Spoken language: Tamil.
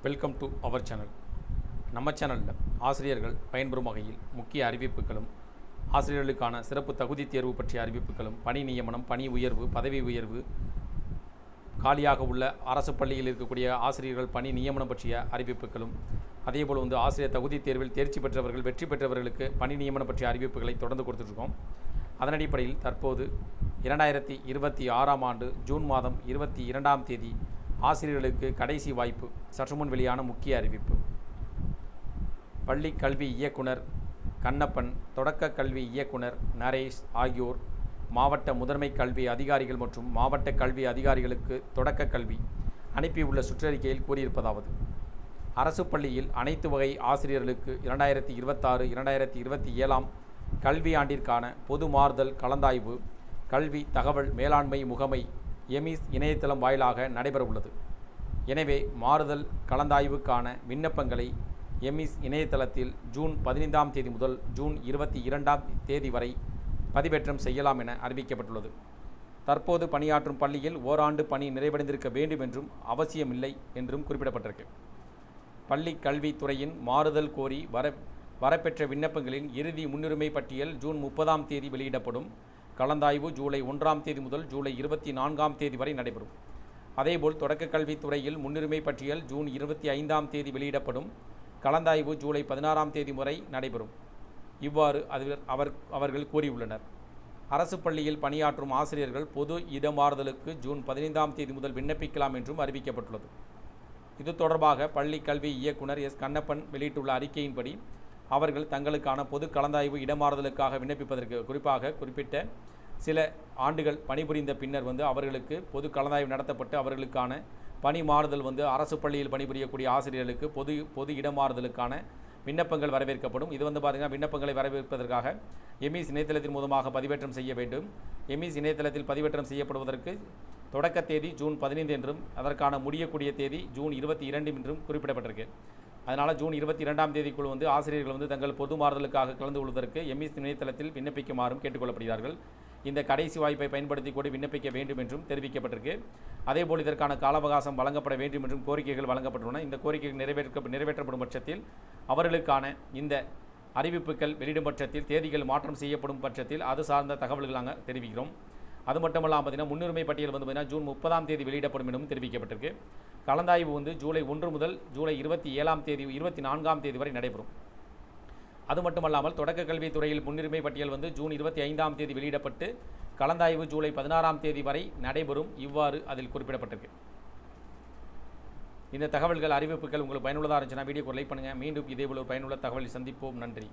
Welcome to our channel. நம்ம சேனலில் ஆசிரியர்கள் பயன்பெறும் வகையில் முக்கிய அறிவிப்புகளும், ஆசிரியர்களுக்கான சிறப்பு தகுதி தேர்வு பற்றிய அறிவிப்புகளும், பணி நியமனம், பணி உயர்வு, பதவி உயர்வு, காலியாக உள்ள அரசு பள்ளியில் இருக்கக்கூடிய ஆசிரியர்கள் பணி நியமனம் பற்றிய அறிவிப்புகளும், அதேபோல் ஆசிரியர் தகுதி தேர்வில் தேர்ச்சி பெற்றவர்கள், வெற்றி பெற்றவர்களுக்கு பணி நியமனம் பற்றிய அறிவிப்புகளை தொடர்ந்து கொடுத்துட்ருக்கோம். அதன் அடிப்படையில் தற்போது 2026ஆம் ஆண்டு ஜூன் மாதம் 22ஆம் தேதி ஆசிரியர்களுக்கு கடைசி வாய்ப்பு. சற்றுமுன் வெளியான முக்கிய அறிவிப்பு. பள்ளி கல்வி இயக்குனர் கண்ணப்பன், தொடக்க கல்வி இயக்குனர் நரேஷ் ஆகியோர் மாவட்ட முதன்மை கல்வி அதிகாரிகள் மற்றும் மாவட்ட கல்வி அதிகாரிகளுக்கு தொடக்க கல்வி அனுப்பியுள்ள சுற்றறிக்கையில் கூறியிருப்பதாவது: அரசு பள்ளியில் அனைத்து வகை ஆசிரியர்களுக்கு 2026-2027ஆம் கல்வி ஆண்டிற்கான பொது மாறுதல் கலந்தாய்வு கல்வி தகவல் மேலாண்மை முகமை எமிஸ் இணையதளம் வாயிலாக நடைபெறவுள்ளது. எனவே மாறுதல் கலந்தாய்வுக்கான விண்ணப்பங்களை எமிஸ் இணையதளத்தில் ஜூன் 15ஆம் தேதி முதல் ஜூன் 22ஆம் தேதி வரை பதிவேற்றம் செய்யலாம் என அறிவிக்கப்பட்டுள்ளது. தற்போது பணியாற்றும் பள்ளியில் ஓராண்டு பணி நிறைவடைந்திருக்க வேண்டும் என்றும் அவசியமில்லை என்றும் குறிப்பிடப்பட்டிருக்கு. பள்ளி கல்வித்துறையின் மாறுதல் கோரி வரப்பெற்ற விண்ணப்பங்களின் இறுதி முன்னுரிமை பட்டியல் ஜூன் 30ஆம் தேதி வெளியிடப்படும். கலந்தாய்வு ஜூலை 1ஆம் தேதி முதல் ஜூலை 24ஆம் தேதி வரை நடைபெறும். அதேபோல் தொடக்க கல்வித்துறையில் முன்னுரிமை பட்டியல் ஜூன் 25ஆம் தேதி வெளியிடப்படும். கலந்தாய்வு ஜூலை 16ஆம் தேதி வரை நடைபெறும். இவ்வாறு அவர்கள் கூறியுள்ளனர். அரசு பள்ளியில் பணியாற்றும் ஆசிரியர்கள் பொது இடமாறுதலுக்கு ஜூன் 15ஆம் தேதி முதல் விண்ணப்பிக்கலாம் என்றும் அறிவிக்கப்பட்டுள்ளது. இது தொடர்பாக பள்ளி கல்வி இயக்குனர் எஸ். கண்ணப்பன் வெளியிட்டுள்ள அறிக்கையின்படி, அவர்கள் தங்களுக்கான பொது கலந்தாய்வு இடமாறுதலுக்காக விண்ணப்பிப்பதற்கு குறிப்பிட்ட சில ஆண்டுகள் பணிபுரிந்த பின்னர் அவர்களுக்கு பொது கலந்தாய்வு நடத்தப்பட்டு அவர்களுக்கான பணி மாறுதல் அரசு பள்ளியில் பணிபுரியக்கூடிய ஆசிரியர்களுக்கு பொது இடமாறுதலுக்கான விண்ணப்பங்கள் வரவேற்கப்படும். இது பார்த்திங்கன்னா, விண்ணப்பங்களை வரவேற்பதற்காக எமிஸ் இணையதளத்தின் மூலமாக பதிவேற்றம் செய்ய வேண்டும். எமிஸ் இணையதளத்தில் பதிவேற்றம் செய்யப்படுவதற்கு தொடக்க தேதி ஜூன் 15 என்றும் அதற்கான முடியக்கூடிய தேதி ஜூன் 22 என்றும் குறிப்பிடப்பட்டிருக்கு. அதனால் ஜூன் 22ஆம் தேதிக்குள் ஆசிரியர்கள் தங்கள் பொது மாறுதலுக்காக கலந்து கொள்வதற்கு எமிஸ் இணையதளத்தில் விண்ணப்பிக்குமாறும் கேட்டுக்கொள்ளப்படுகிறார்கள். இந்த கடைசி வாய்ப்பை பயன்படுத்தி கூட விண்ணப்பிக்க வேண்டும் என்றும் தெரிவிக்கப்பட்டிருக்கு. அதேபோல் இதற்கான கால அவகாசம் வழங்கப்பட வேண்டும் என்றும் கோரிக்கைகள் வழங்கப்பட்டுள்ளன. இந்த கோரிக்கைகள் நிறைவேற்றப்படும் பட்சத்தில் அவர்களுக்கான இந்த அறிவிப்புகள் வெளியிடும் பட்சத்தில், தேதிகள் மாற்றம் செய்யப்படும் பட்சத்தில் அது சார்ந்த தகவல்கள் நாங்கள் தெரிவிக்கிறோம். அது மட்டுமல்லாமல் பார்த்தீங்கன்னா, முன்னுரிமை பட்டியல் ஜூன் 30ஆம் தேதி வெளியிடப்படும் எனவும் தெரிவிக்கப்பட்டிருக்கு. கலந்தாய்வு ஜூலை 1 முதல் ஜூலை 24ஆம் தேதி வரை நடைபெறும். அது மட்டுமல்லாமல் தொடக்க கல்வித்துறையில் முன்னுரிமை பட்டியல் ஜூன் 25ஆம் தேதி வெளியிடப்பட்டு கலந்தாய்வு ஜூலை 16ஆம் தேதி வரை நடைபெறும். இவ்வாறு அதில் குறிப்பிடப்பட்டிருக்கு. இந்த தகவல்கள் அறிவிப்புகள் உங்களுக்கு பயனுள்ளதாக இருந்துச்சுன்னா வீடியோக்கு லைக் பண்ணுங்கள். மீண்டும் இதேபோல் ஒரு பயனுள்ள தகவலை சந்திப்போம். நன்றி.